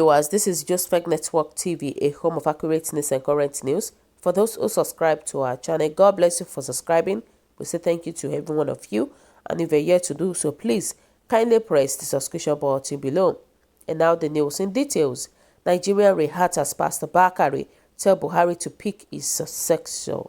viewers, this is Just Fake Network TV, a home of accurate news and current news. For those who subscribe to our channel, God bless you for subscribing. We say thank you to every one of you. And if you're yet to do so, please kindly press the subscription button below. And now the news in details. Nigerian reactors Pastor Bakare tell Buhari to pick his successor.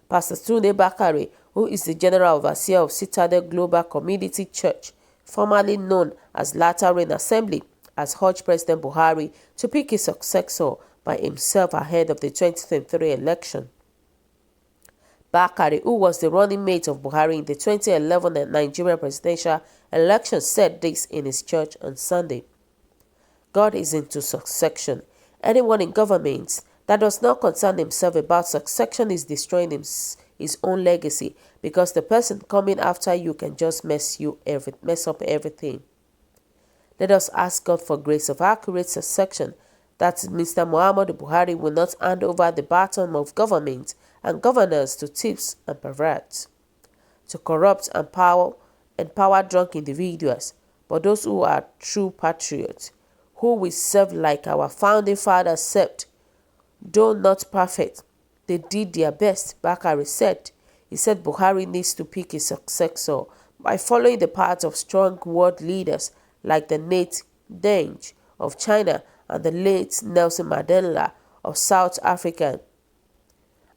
Pastor Bakare, who is the General Overseer of Citadel Global Community Church, formerly known as Latter Rain Assembly, has urged President Buhari to pick his successor by himself ahead of the 2023 election. Bakare, who was the running mate of Buhari in the 2011 Nigerian presidential election, said this in his church on Sunday. God is into succession. Anyone in government that does not concern himself about succession is destroying his own legacy, because the person coming after you can just mess up everything. Let us ask God for grace of accurate succession, that Mr. Muhammadu Buhari will not hand over the baton of government and governors to thieves and perverts, to corrupt and power drunk individuals, but those who are true patriots, who will serve like our founding fathers served. Though not perfect, they did their best, Bakare said. He said Buhari needs to pick his successor by following the path of strong world leaders like the late Deng of China and the late Nelson Mandela of South Africa.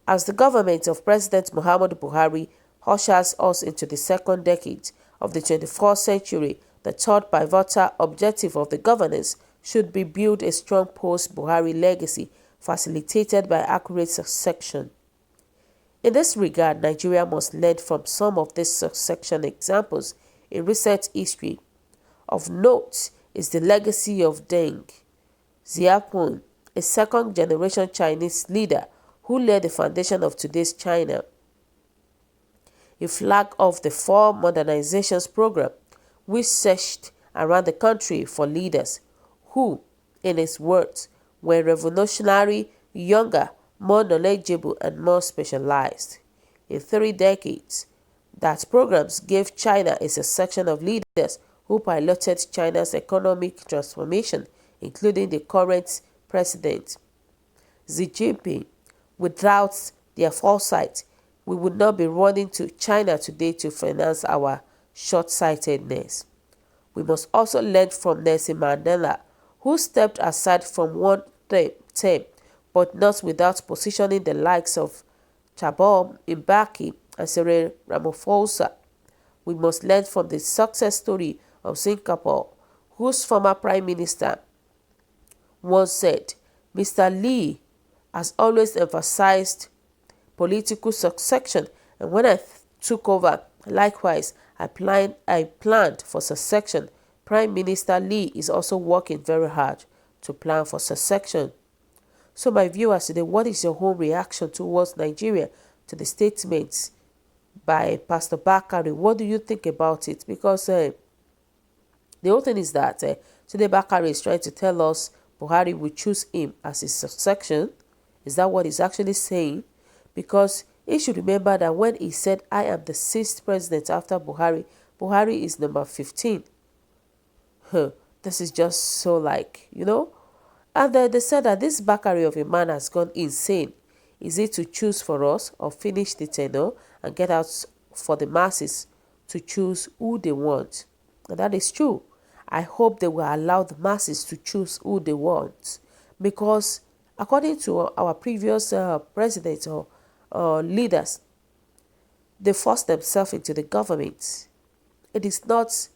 As the government of President Muhammadu Buhari ushers us into the second decade of the 21st century, the third pivotal objective of the governance should be build a strong post-Buhari legacy facilitated by accurate succession. In this regard, Nigeria must learn from some of these succession examples in recent history. Of note is the legacy of Deng Xiaoping, a second-generation Chinese leader who laid the foundation of today's China. He flagged off the 4 modernizations program, which searched around the country for leaders who, in his words, were revolutionary, younger, more knowledgeable, and more specialized. In 3 decades, that programs gave China a succession of leaders who piloted China's economic transformation, including the current president, Xi Jinping. Without their foresight, we would not be running to China today to finance our short-sightedness. We must also learn from Nelson Mandela, who stepped aside from one term, but not without positioning the likes of Thabo Mbeki and Cyril Ramaphosa. We must learn from the success story of Singapore, whose former prime minister once said, "Mr. Lee has always emphasized political succession, and when I took over, likewise, I planned for succession. Prime Minister Lee is also working very hard to plan for succession." So my viewers today, what is your own reaction towards Nigeria, to the statements by Pastor Bakare? What do you think about it? Because the whole thing is that today Bakare is trying to tell us Buhari will choose him as his succession. Is that what he's actually saying? Because he should remember that when he said, "I am the 6th president after Buhari," Buhari is number 15. This is just so And they said that this Bakare of a man has gone insane. Is it to choose for us or finish the tenure and get out for the masses to choose who they want? And that is true. I hope they will allow the masses to choose who they want, because according to our previous presidents or leaders, they forced themselves into the government. It is not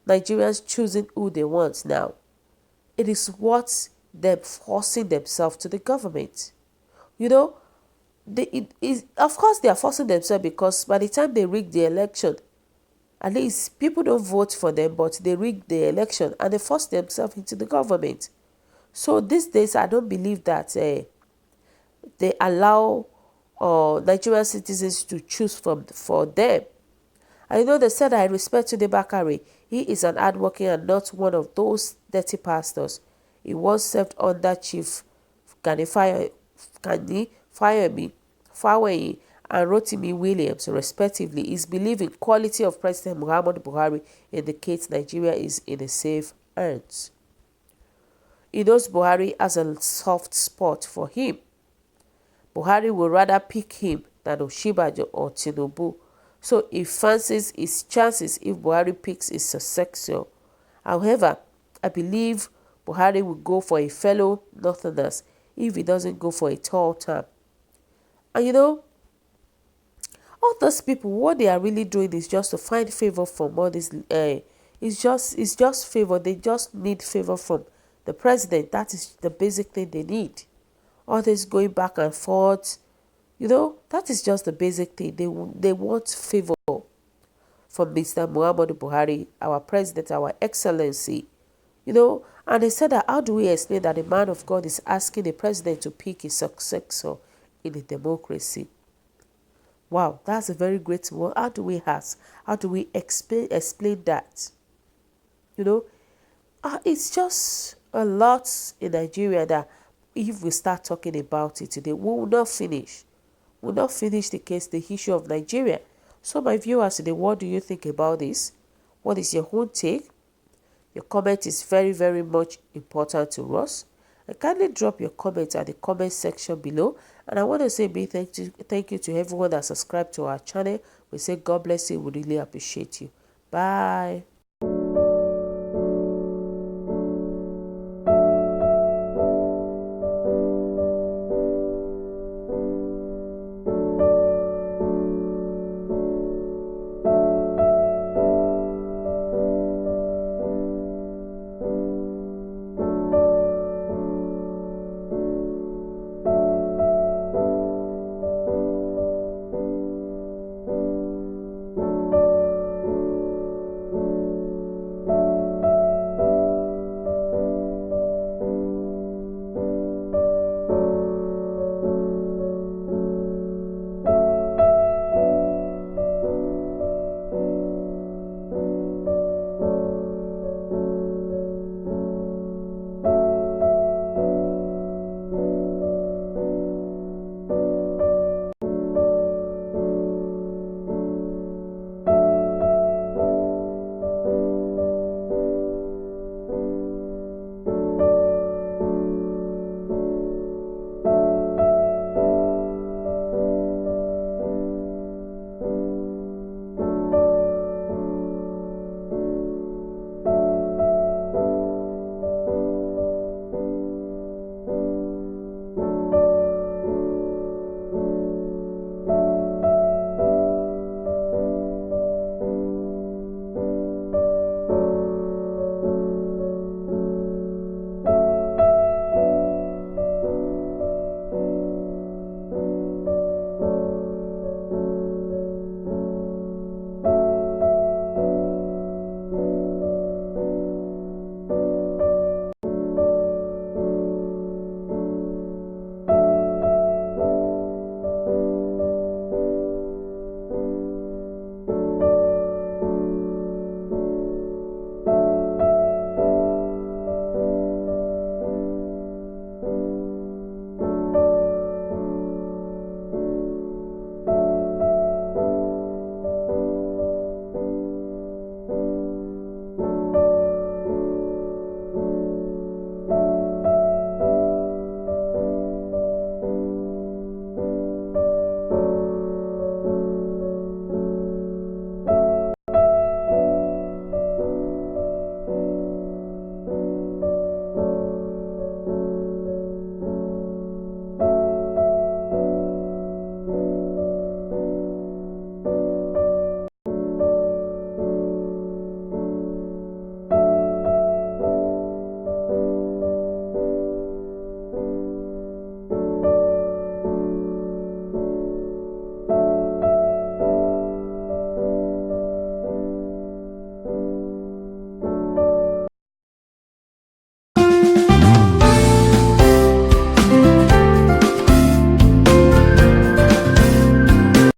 Nigerians choosing who they want now. It is what them forcing themselves to the government. Of course they are forcing themselves, because by the time they rig the election, at least people don't vote for them, but they rig the election and they force themselves into the government. So these days, I don't believe that they allow Nigerian citizens to choose for them. I know they said, "I respect Tunde Bakare. He is an hardworking and not one of those dirty pastors. He once served under Chief Gani Fawehinmi and Rotimi Williams, respectively. His belief in quality of President Muhammadu Buhari indicates Nigeria is in a safe hands." He knows Buhari has a soft spot for him. Buhari would rather pick him than Oshibajo or Tinubu. So he fancies his chances if Buhari picks his successor. However, I believe Buhari will go for a fellow Northerners if he doesn't go for a tall term. And you know, all those people, what they are really doing is just to find favor from all this. It's just favor. They just need favor from the president. That is the basic thing they need. All this going back and forth, that is just the basic thing. They want favor from Mr. Muhammadu Buhari, our president, our excellency. And they said that how do we explain that the man of God is asking the president to pick his successor in a democracy? Wow, that's a very great one. How do we ask? How do we explain that? It's just a lot in Nigeria that if we start talking about it today, we will not finish. We will not finish the case, the issue of Nigeria. So my viewers today, what do you think about this? What is your own take? Your comment is very, very much important to us. And kindly drop your comments at the comment section below. And I want to say a big thank you to everyone that subscribed to our channel. We say God bless you. We really appreciate you. Bye.